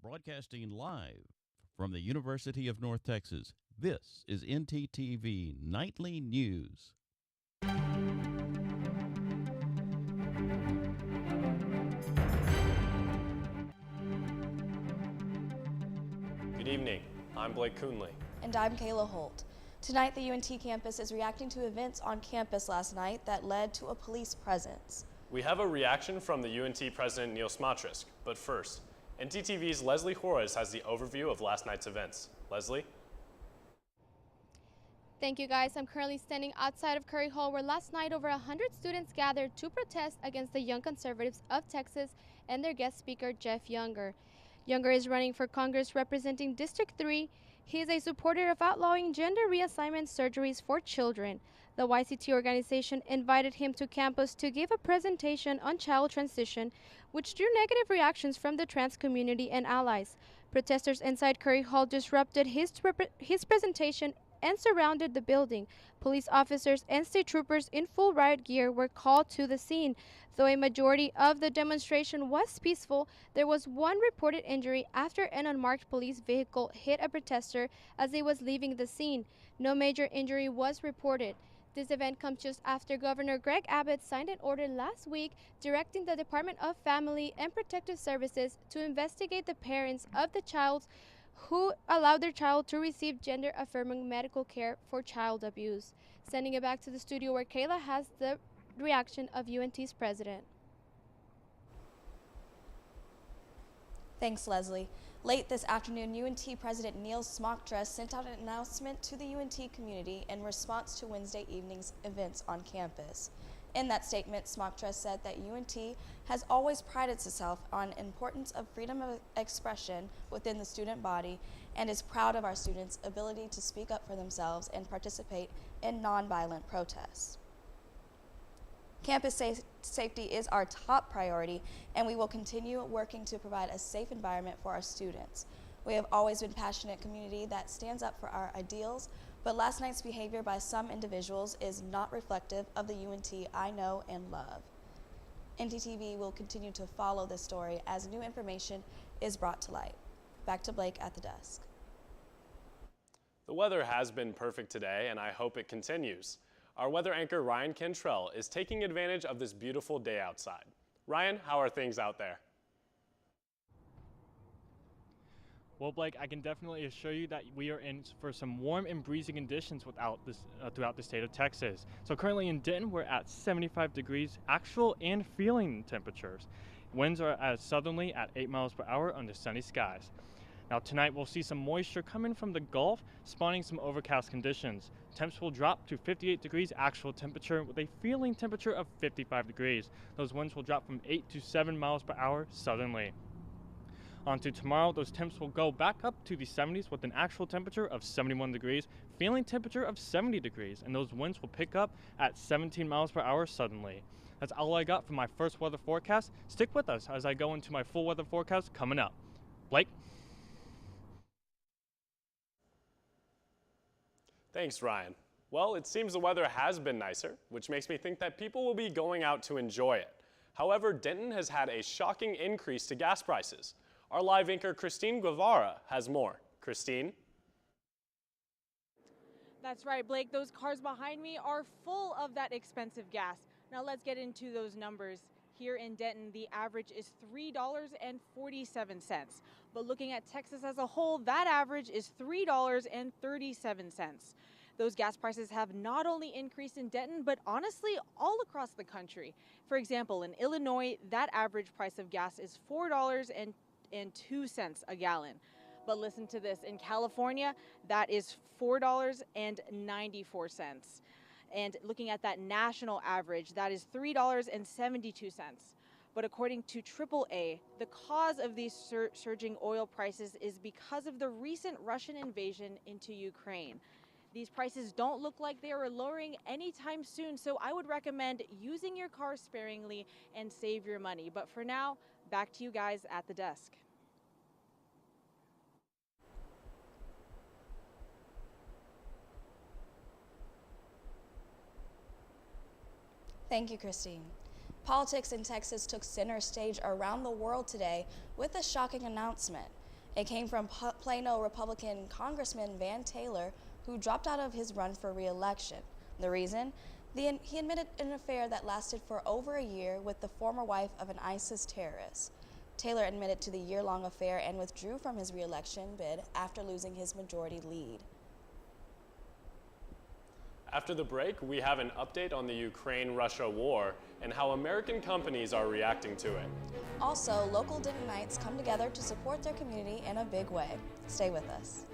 Broadcasting live from the University of North Texas, this is ntTV Nightly News. Good evening, I'm Blake Coonley. And I'm Kayla Holt. Tonight, the UNT campus is reacting to events on campus last night that led to a police presence. We have a reaction from the UNT President Neil Smotrisk, but first, ntTV's Leslie Juarez has the overview of last night's events. Leslie? Thank you, guys. I'm currently standing outside of Curry Hall, where last night over 100 students gathered to protest against the Young Conservatives of Texas and their guest speaker, Jeff Younger. Younger is running for Congress representing District 3. He is a supporter of outlawing gender reassignment surgeries for children. The YCT organization invited him to campus to give a presentation on child transition, which drew negative reactions from the trans community and allies. Protesters inside Curry Hall disrupted his presentation and surrounded the building. Police officers and state troopers in full riot gear were called to the scene. Though a majority of the demonstration was peaceful, there was one reported injury after an unmarked police vehicle hit a protester as he was leaving the scene. No major injury was reported. This event comes just after Governor Greg Abbott signed an order last week directing the Department of Family and Protective Services to investigate the parents of the child who allowed their child to receive gender-affirming medical care for child abuse. Sending it back to the studio where Kayla has the reaction of UNT's president. Thanks, Leslie. Late this afternoon, UNT President Neil Smotrisk sent out an announcement to the UNT community in response to Wednesday evening's events on campus. In that statement, Smotrisk said that UNT has always prided itself on the importance of freedom of expression within the student body and is proud of our students' ability to speak up for themselves and participate in nonviolent protests. Campus safety is our top priority, and we will continue working to provide a safe environment for our students. We have always been a passionate community that stands up for our ideals, but last night's behavior by some individuals is not reflective of the UNT I know and love. ntTV will continue to follow this story as new information is brought to light. Back to Blake at the desk. The weather has been perfect today, and I hope it continues. Our weather anchor Ryan Cantrell is taking advantage of this beautiful day outside. Ryan, how are things out there? Well, Blake, I can definitely assure you that we are in for some warm and breezy conditions throughout the state of Texas. So currently in Denton, we're at 75 degrees actual and feeling temperatures. Winds are as southerly at 8 miles per hour under sunny skies. Now tonight we'll see some moisture coming from the Gulf, spawning some overcast conditions. Temps will drop to 58 degrees actual temperature with a feeling temperature of 55 degrees. Those winds will drop from 8 to 7 miles per hour southerly. On to tomorrow, those temps will go back up to the 70s with an actual temperature of 71 degrees, feeling temperature of 70 degrees, and those winds will pick up at 17 miles per hour suddenly. That's all I got for my first weather forecast. Stick with us as I go into my full weather forecast coming up. Blake? Thanks, Ryan. Well, it seems the weather has been nicer, which makes me think that people will be going out to enjoy it. However, Denton has had a shocking increase to gas prices. Our live anchor Christine Guevara has more. Christine? That's right, Blake. Those cars behind me are full of that expensive gas. Now let's get into those numbers. Here in Denton, the average is $3.47. But looking at Texas as a whole, that average is $3.37. Those gas prices have not only increased in Denton, but honestly, all across the country. For example, in Illinois, that average price of gas is $4.02 a gallon. But listen to this, in California, that is $4.94. And looking at that national average, that is $3.72. But according to AAA, the cause of these surging oil prices is because of the recent Russian invasion into Ukraine. These prices don't look like they are lowering anytime soon, so I would recommend using your car sparingly and save your money. But for now, back to you guys at the desk. Thank you, Christine. Politics in Texas took center stage around the world today with a shocking announcement. It came from Plano Republican Congressman Van Taylor, who dropped out of his run for re-election. The reason? He admitted an affair that lasted for over a year with the former wife of an ISIS terrorist. Taylor admitted to the year-long affair and withdrew from his re-election bid after losing his majority lead. After the break, we have an update on the Ukraine-Russia war and how American companies are reacting to it. Also, local Dentonites come together to support their community in a big way. Stay with us.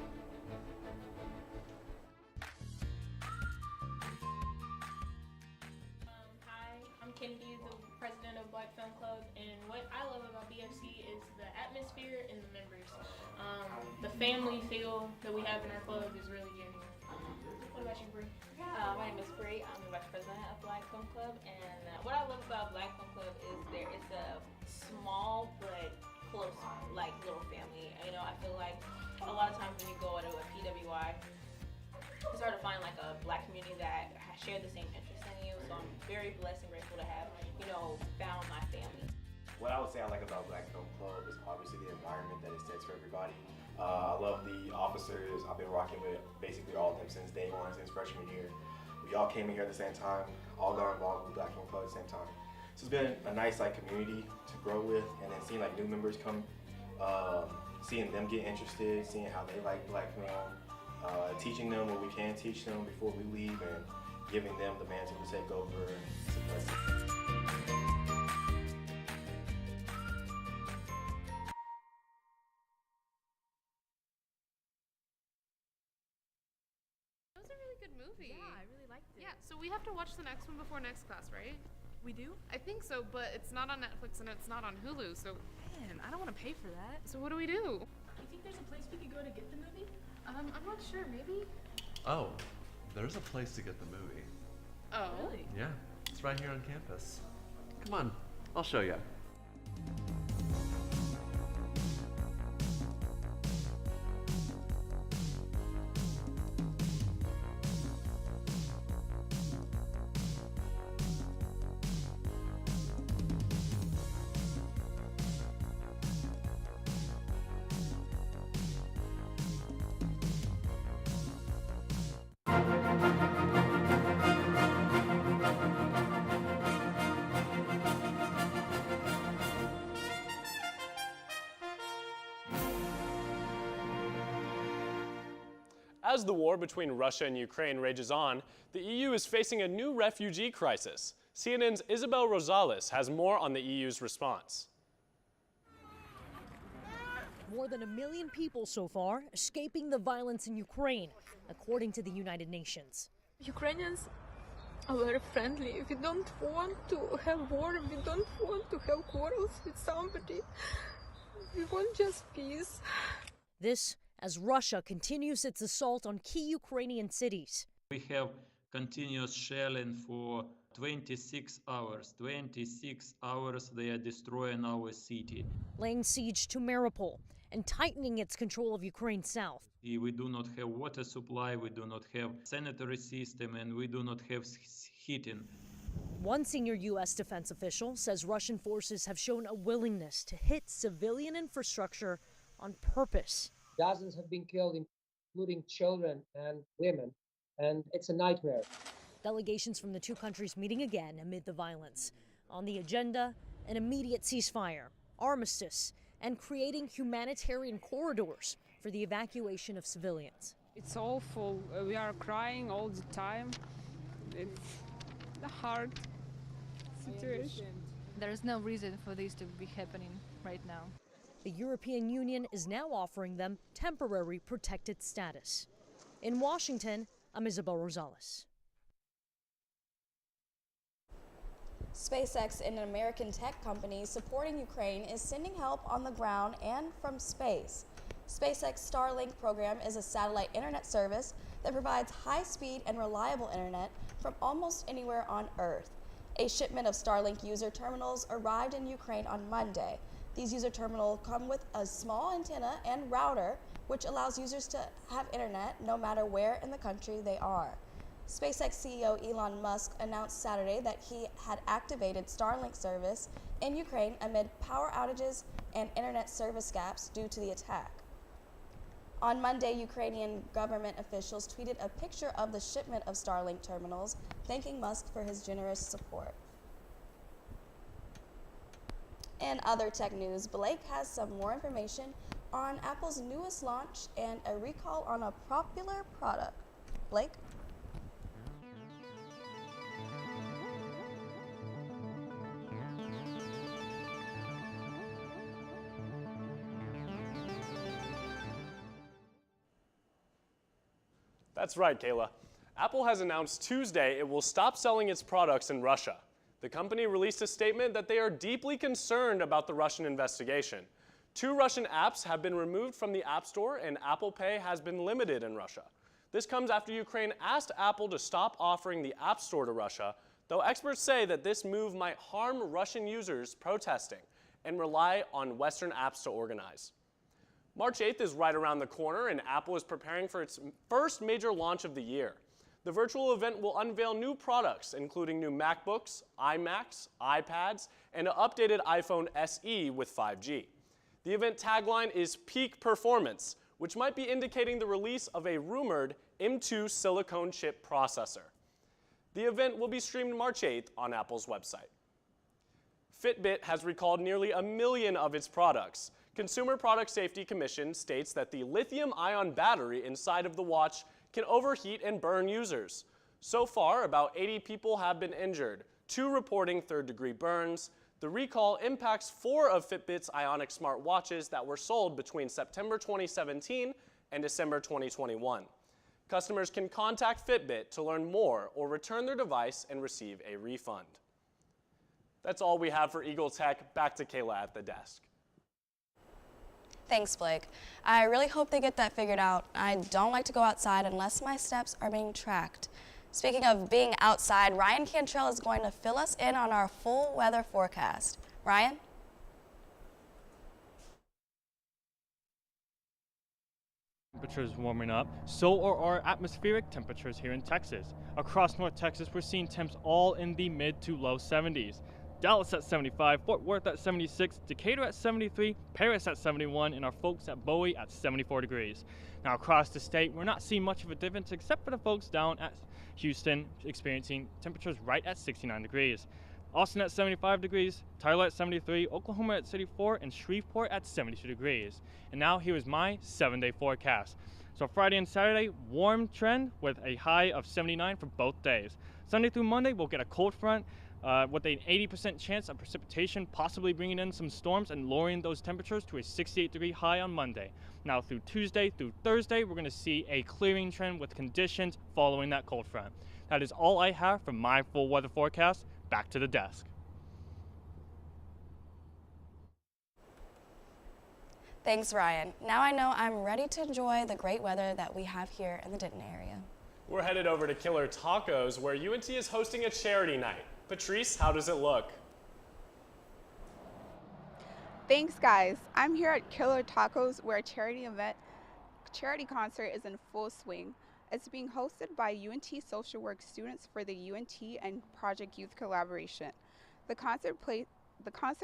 Hi, I'm Kennedy, the president of Black Film Club, and what I love about BFC is the atmosphere and the members. The family feel that we have in our club is really genuine. What about you, Bree? My name is Bree. I'm the vice president of Black Film Club, and what I love about Black Film Club is it's a small but close, like, little family. You know, I feel like a lot of times when you go to a PWI, it's hard to find like a Black community that share the same interests in you. So I'm very blessed and grateful to have, found my family. What I would say I like about Black Film Club is obviously the environment that it sets for everybody. I love the officers. I've been rocking with basically all of them since day one, since freshman year. We all came in here at the same time, all got involved with Black Film Club at the same time. So it's been a nice community to grow with, and then seeing new members come, seeing them get interested, seeing how they like Black film, teaching them what we can teach them before we leave, and giving them the mantle to take over. Movie. Yeah, I really liked it. Yeah, so we have to watch the next one before next class, right? We do? I think so, but it's not on Netflix and it's not on Hulu, so... Man, I don't want to pay for that. So what do we do? You think there's a place we could go to get the movie? I'm not sure, maybe? Oh, there's a place to get the movie. Oh? Really? Yeah, it's right here on campus. Come on, I'll show you. As the war between Russia and Ukraine rages on, the EU is facing a new refugee crisis. CNN's Isabel Rosales has more on the EU's response. More than 1 million people so far escaping the violence in Ukraine, according to the United Nations. Ukrainians are very friendly. We don't want to have war. We don't want to have quarrels with somebody. We want just peace. This as Russia continues its assault on key Ukrainian cities. We have continuous shelling for 26 hours. 26 hours they are destroying our city. Laying siege to Mariupol and tightening its control of Ukraine's south. We do not have water supply, we do not have sanitary system, and we do not have heating. One senior U.S. defense official says Russian forces have shown a willingness to hit civilian infrastructure on purpose. Dozens have been killed, including children and women, and it's a nightmare. Delegations from the two countries meeting again amid the violence. On the agenda, an immediate ceasefire, armistice, and creating humanitarian corridors for the evacuation of civilians. It's awful. We are crying all the time. It's a hard situation. There is no reason for this to be happening right now. The European Union is now offering them temporary protected status. In Washington, I'm Isabel Rosales. SpaceX, an American tech company supporting Ukraine, is sending help on the ground and from space. SpaceX Starlink program is a satellite internet service that provides high-speed and reliable internet from almost anywhere on Earth. A shipment of Starlink user terminals arrived in Ukraine on Monday. These user terminals come with a small antenna and router, which allows users to have internet no matter where in the country they are. SpaceX CEO Elon Musk announced Saturday that he had activated Starlink service in Ukraine amid power outages and internet service gaps due to the attack. On Monday, Ukrainian government officials tweeted a picture of the shipment of Starlink terminals, thanking Musk for his generous support. In other tech news, Blake has some more information on Apple's newest launch and a recall on a popular product. Blake? That's right, Kayla. Apple has announced Tuesday it will stop selling its products in Russia. The company released a statement that they are deeply concerned about the Russian investigation. 2 Russian apps have been removed from the App Store, and Apple Pay has been limited in Russia. This comes after Ukraine asked Apple to stop offering the App Store to Russia, though experts say that this move might harm Russian users protesting and rely on Western apps to organize. March 8th is right around the corner, and Apple is preparing for its first major launch of the year. The virtual event will unveil new products, including new MacBooks, iMacs, iPads, and an updated iPhone SE with 5G. The event tagline is Peak Performance, which might be indicating the release of a rumored M2 silicone chip processor. The event will be streamed March 8th on Apple's website. Fitbit has recalled nearly 1 million of its products. Consumer Product Safety Commission states that the lithium-ion battery inside of the watch can overheat and burn users. So far, about 80 people have been injured, 2 reporting third-degree burns. The recall impacts 4 of Fitbit's Ionic smartwatches that were sold between September 2017 and December 2021. Customers can contact Fitbit to learn more or return their device and receive a refund. That's all we have for Eagle Tech. Back to Kayla at the desk. Thanks, Blake. I really hope they get that figured out. I don't like to go outside unless my steps are being tracked. Speaking of being outside, Ryan Cantrell is going to fill us in on our full weather forecast. Ryan? Temperatures warming up, so are our atmospheric temperatures here in Texas. Across North Texas, we're seeing temps all in the mid to low 70s. Dallas at 75, Fort Worth at 76, Decatur at 73, Paris at 71, and our folks at Bowie at 74 degrees. Now across the state, we're not seeing much of a difference except for the folks down at Houston experiencing temperatures right at 69 degrees. Austin at 75 degrees, Tyler at 73, Oklahoma at 74, and Shreveport at 72 degrees. And now here is my 7-day forecast. So Friday and Saturday, warm trend with a high of 79 for both days. Sunday through Monday, we'll get a cold front with an 80% chance of precipitation, possibly bringing in some storms and lowering those temperatures to a 68-degree high on Monday. Now through Tuesday through Thursday, we're going to see a clearing trend with conditions following that cold front. That is all I have for my full weather forecast. Back to the desk. Thanks, Ryan. Now I know I'm ready to enjoy the great weather that we have here in the Denton area. We're headed over to Killer Tacos, where UNT is hosting a charity night. Patrice, how does it look? Thanks, guys. I'm here at Killer Tacos, where a charity concert is in full swing. It's being hosted by UNT Social Work students for the UNT and Project Youth collaboration. The concert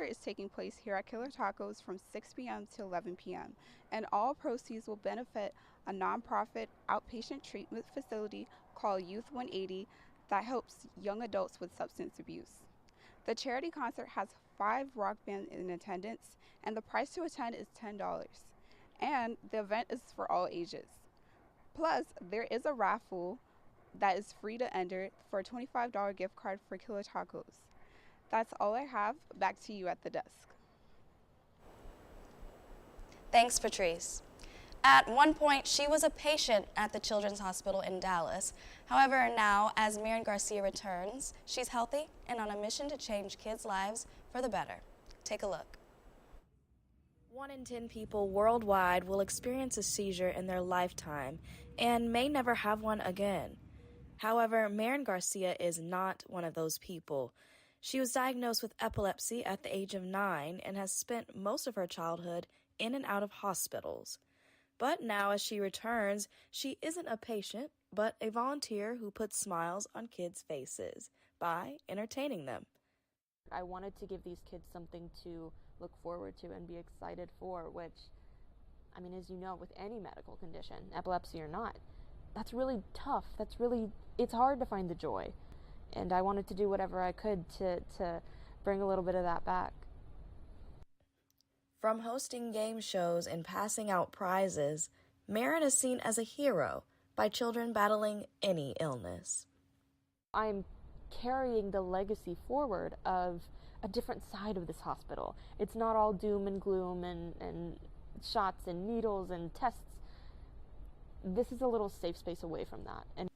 is taking place here at Killer Tacos from 6 p.m. to 11 p.m. and all proceeds will benefit a nonprofit outpatient treatment facility called Youth 180 that helps young adults with substance abuse. The charity concert has 5 rock bands in attendance, and the price to attend is $10. And the event is for all ages. Plus, there is a raffle that is free to enter for a $25 gift card for Killer Tacos. That's all I have. Back to you at the desk. Thanks, Patrice. At one point, she was a patient at the Children's Hospital in Dallas. However, now, as Miriam Garcia returns, she's healthy and on a mission to change kids' lives for the better. Take a look. 1 in 10 people worldwide will experience a seizure in their lifetime and may never have one again. However, Miriam Garcia is not one of those people. She was diagnosed with epilepsy at the age of 9 and has spent most of her childhood in and out of hospitals. But now as she returns, she isn't a patient, but a volunteer who puts smiles on kids' faces by entertaining them. I wanted to give these kids something to look forward to and be excited for, which I mean, as you know, with any medical condition, epilepsy or not, that's really tough. It's hard to find the joy. And I wanted to do whatever I could to bring a little bit of that back. From hosting game shows and passing out prizes, Marin is seen as a hero by children battling any illness. I'm carrying the legacy forward of a different side of this hospital. It's not all doom and gloom and shots and needles and tests. This is a little safe space away from that. And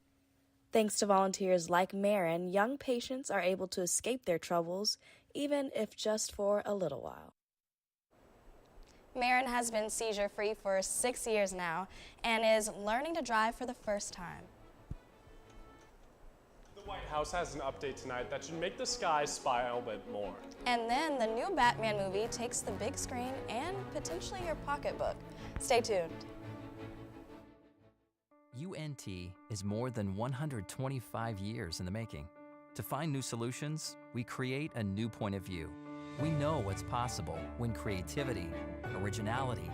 thanks to volunteers like Marin, young patients are able to escape their troubles, even if just for a little while. Marin has been seizure-free for 6 years now and is learning to drive for the first time. The White House has an update tonight that should make the skies smile a bit more. And then the new Batman movie takes the big screen and potentially your pocketbook. Stay tuned. UNT is more than 125 years in the making. To find new solutions, we create a new point of view. We know what's possible when creativity, originality,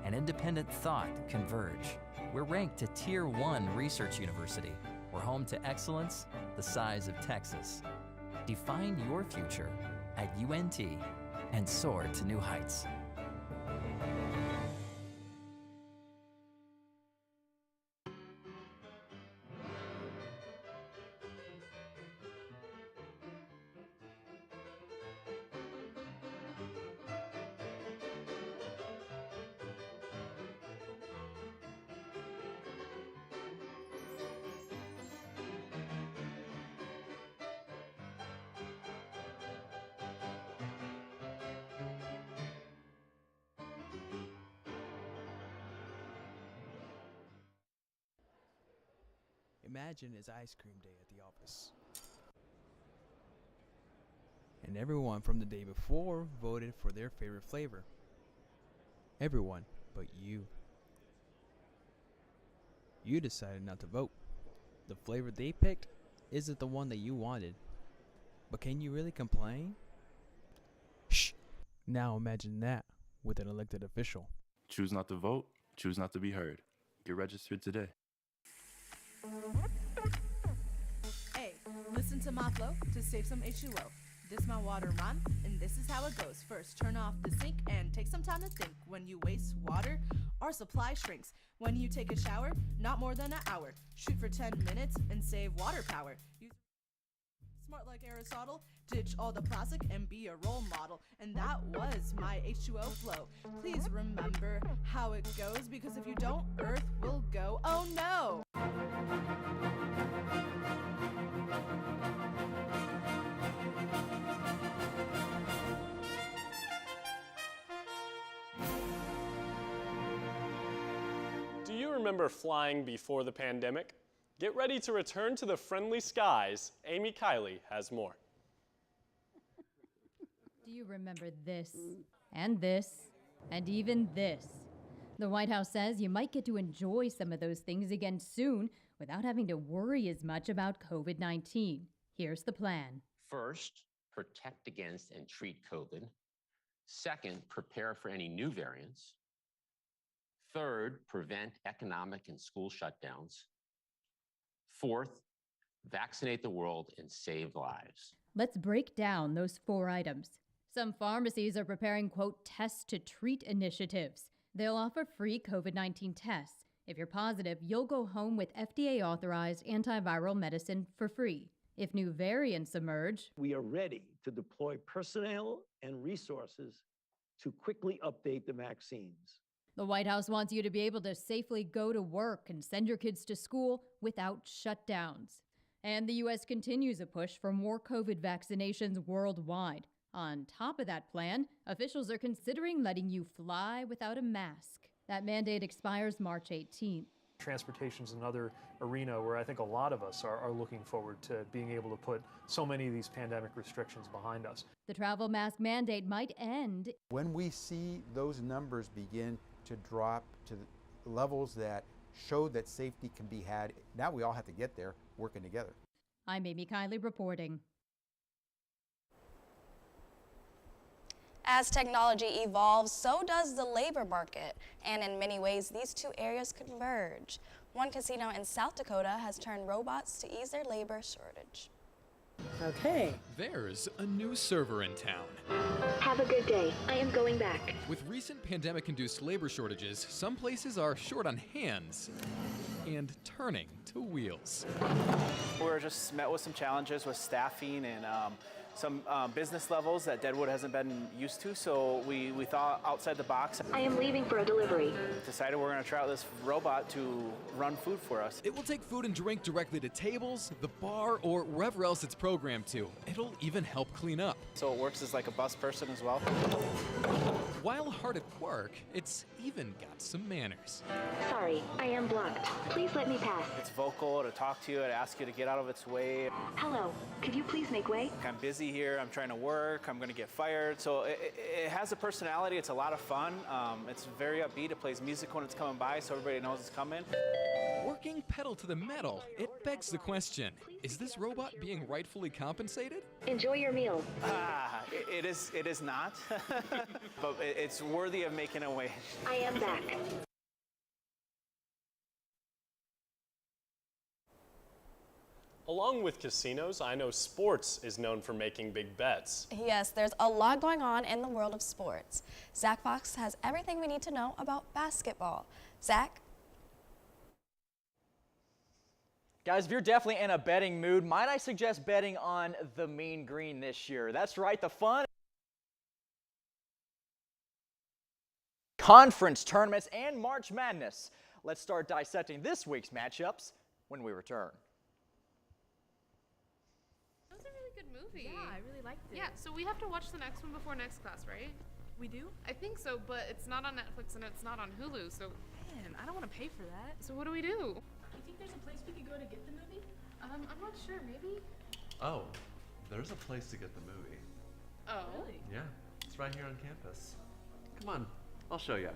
and independent thought converge. We're ranked a Tier 1 research university. We're home to excellence the size of Texas. Define your future at UNT and soar to new heights. Imagine it's ice cream day at the office. And everyone from the day before voted for their favorite flavor. Everyone but you. You decided not to vote. The flavor they picked isn't the one that you wanted. But can you really complain? Shh! Now imagine that with an elected official. Choose not to vote, choose not to be heard. Get registered today. Hey, listen to my flow to save some H2O. This my water rhyme, and this is how it goes. First, turn off the sink and take some time to think. When you waste water, our supply shrinks. When you take a shower, not more than an hour. Shoot for 10 minutes and save water power. Use smart like Aristotle, ditch all the plastic and be a role model. And that was my H2O flow. Please remember how it goes, because if you don't, Earth will go, oh no! Do you remember flying before the pandemic? Get ready to return to the friendly skies. Amy Kiley has more. Do you remember this, and this, and even this? The White House says you might get to enjoy some of those things again soon without having to worry as much about COVID-19. Here's the plan. First, protect against and treat COVID. Second, prepare for any new variants. Third, prevent economic and school shutdowns. Fourth, vaccinate the world and save lives. Let's break down those 4 items. Some pharmacies are preparing, quote, test to treat initiatives. They'll offer free COVID-19 tests. If you're positive, you'll go home with FDA-authorized antiviral medicine for free. If new variants emerge, we are ready to deploy personnel and resources to quickly update the vaccines. The White House wants you to be able to safely go to work and send your kids to school without shutdowns. And the U.S. continues a push for more COVID vaccinations worldwide. On top of that plan, officials are considering letting you fly without a mask. That mandate expires March 18th. Transportation is another arena where I think a lot of us are looking forward to being able to put so many of these pandemic restrictions behind us. The travel mask mandate might end. When we see those numbers begin to drop to levels that show that safety can be had, now we all have to get there working together. I'm Amy Kiley reporting. As technology evolves, so does the labor market, and in many ways, these two areas converge. One casino in South Dakota has turned robots to ease their labor shortage. Okay. There's a new server in town. Have a good day. I am going back. With recent pandemic-induced labor shortages, some places are short on hands and turning to wheels. We're just met with some challenges with staffing and some business levels that Deadwood hasn't been used to, so we thought outside the box. I am leaving for a delivery. Decided we're going to try out this robot to run food for us. It will take food and drink directly to tables, the bar, or wherever else it's programmed to. It'll even help clean up. So it works as like a bus person as well. While hard at work, it's even got some manners. Sorry, I am blocked. Please let me pass. It's vocal to talk to you, to ask you to get out of its way. Hello, could you please make way? I'm busy here, I'm trying to work, I'm going to get fired. So it has a personality, it's a lot of fun. It's very upbeat, it plays music when it's coming by so everybody knows it's coming. Working pedal to the metal, it begs the question, is this robot being rightfully compensated? Enjoy your meal. It is not, but it's worthy of making a way. I am back. Along with casinos, I know sports is known for making big bets. Yes, there's a lot going on in the world of sports. Zach Fox has everything we need to know about basketball. Zach? Guys, if you're definitely in a betting mood, might I suggest betting on the Mean Green this year? That's right, the fun conference tournaments and March Madness. Let's start dissecting this week's matchups when we return. That was a really good movie. Yeah, I really liked it. Yeah, so we have to watch the next one before next class, right? We do? I think so, but it's not on Netflix and it's not on Hulu, so... Man, I don't want to pay for that. So what do we do? You think there's a place we could go to get the movie? I'm not sure, maybe? Oh, there's a place to get the movie. Oh? Really? Yeah, it's right here on campus. Come on, I'll show you.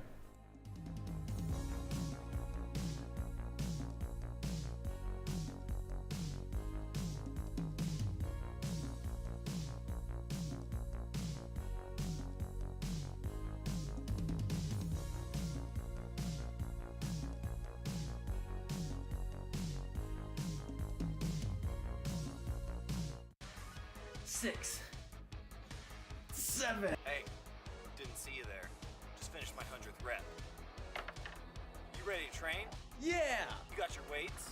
Six. 7. Hey, didn't see you there. Just finished my 100th rep. You ready to train? Yeah! You got your weights?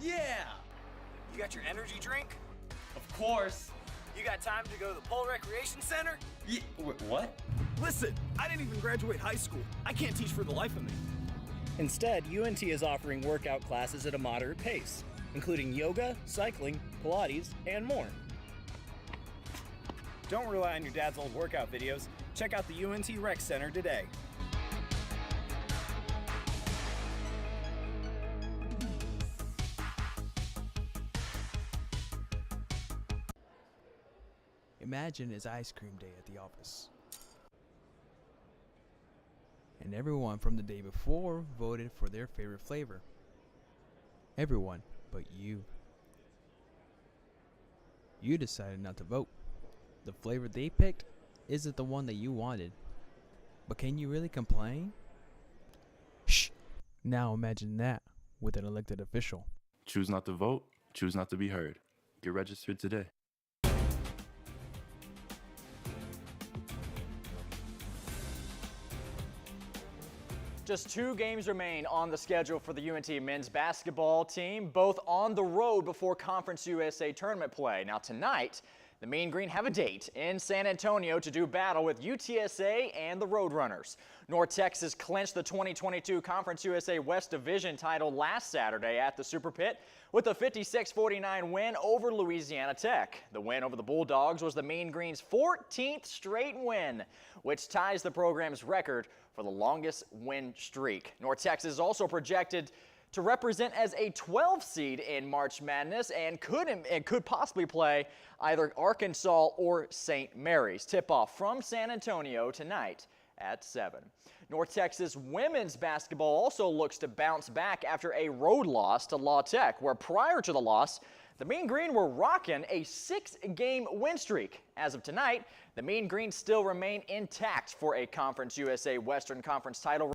Yeah! You got your energy drink? Of course. You got time to go to the Pole Recreation Center? Yeah, what? Listen, I didn't even graduate high school. I can't teach for the life of me. Instead, UNT is offering workout classes at a moderate pace, including yoga, cycling, Pilates, and more. Don't rely on your dad's old workout videos. Check out the UNT Rec Center today. Imagine it's ice cream day at the office. And everyone from the day before voted for their favorite flavor. Everyone but you. You decided not to vote. The flavor they picked isn't the one that you wanted. But can you really complain? Shh! Now imagine that with an elected official. Choose not to vote, choose not to be heard. Get registered today. Just 2 games remain on the schedule for the UNT men's basketball team, both on the road before Conference USA tournament play. Now tonight, the Mean Green have a date in San Antonio to do battle with UTSA and the Roadrunners. North Texas clinched the 2022 Conference USA West Division title last Saturday at the Super Pit with a 56-49 win over Louisiana Tech. The win over the Bulldogs was the Mean Green's 14th straight win, which ties the program's record for the longest win streak. North Texas is also projected to represent as a 12 seed in March Madness and could possibly play either Arkansas or St. Mary's. Tip-off from San Antonio tonight at 7. North Texas women's basketball also looks to bounce back after a road loss to La Tech, where prior to the loss, the Mean Green were rocking a 6-game win streak. As of tonight, The Mean Green still remain intact for a Conference USA Western Conference title.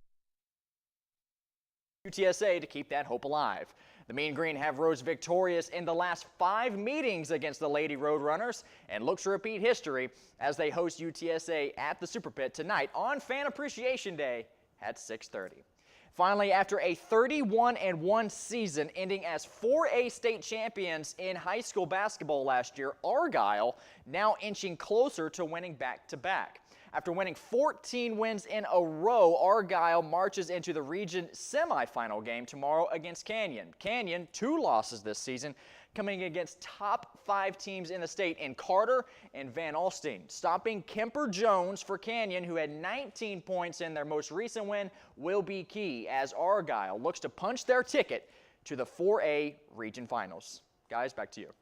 UTSA to keep that hope alive. The Mean Green have rose victorious in the last 5 meetings against the Lady Roadrunners and look to repeat history as they host UTSA at the Super Pit tonight on Fan Appreciation Day at 6:30. Finally, after a 31-1 season ending as 4A state champions in high school basketball last year, Argyle now inching closer to winning back-to-back. After winning 14 wins in a row, Argyle marches into the region semifinal game tomorrow against Canyon. Canyon, 2 losses this season, coming against top 5 teams in the state in Carter and Van Alstyne. Stopping Kemper Jones for Canyon, who had 19 points in their most recent win, will be key as Argyle looks to punch their ticket to the 4A region finals. Guys, back to you.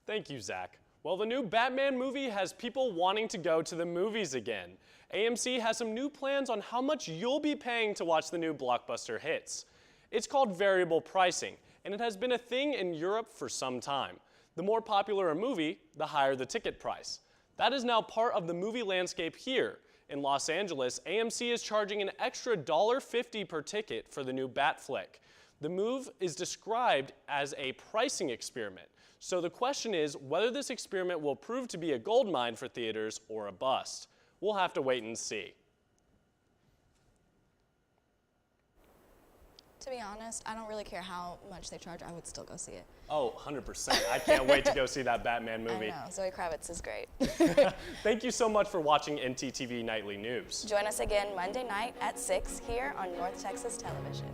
Thank you, Zach. Well, the new Batman movie has people wanting to go to the movies again. AMC has some new plans on how much you'll be paying to watch the new blockbuster hits. It's called variable pricing, and it has been a thing in Europe for some time. The more popular a movie, the higher the ticket price. That is now part of the movie landscape here. In Los Angeles, AMC is charging an extra $1.50 per ticket for the new Bat flick. The move is described as a pricing experiment. So the question is whether this experiment will prove to be a goldmine for theaters or a bust. We'll have to wait and see. To be honest, I don't really care how much they charge. I would still go see it. Oh, 100%. I can't wait to go see that Batman movie. I know. Zoe Kravitz is great. Thank you so much for watching ntTV Nightly News. Join us again Monday night at 6 here on North Texas Television.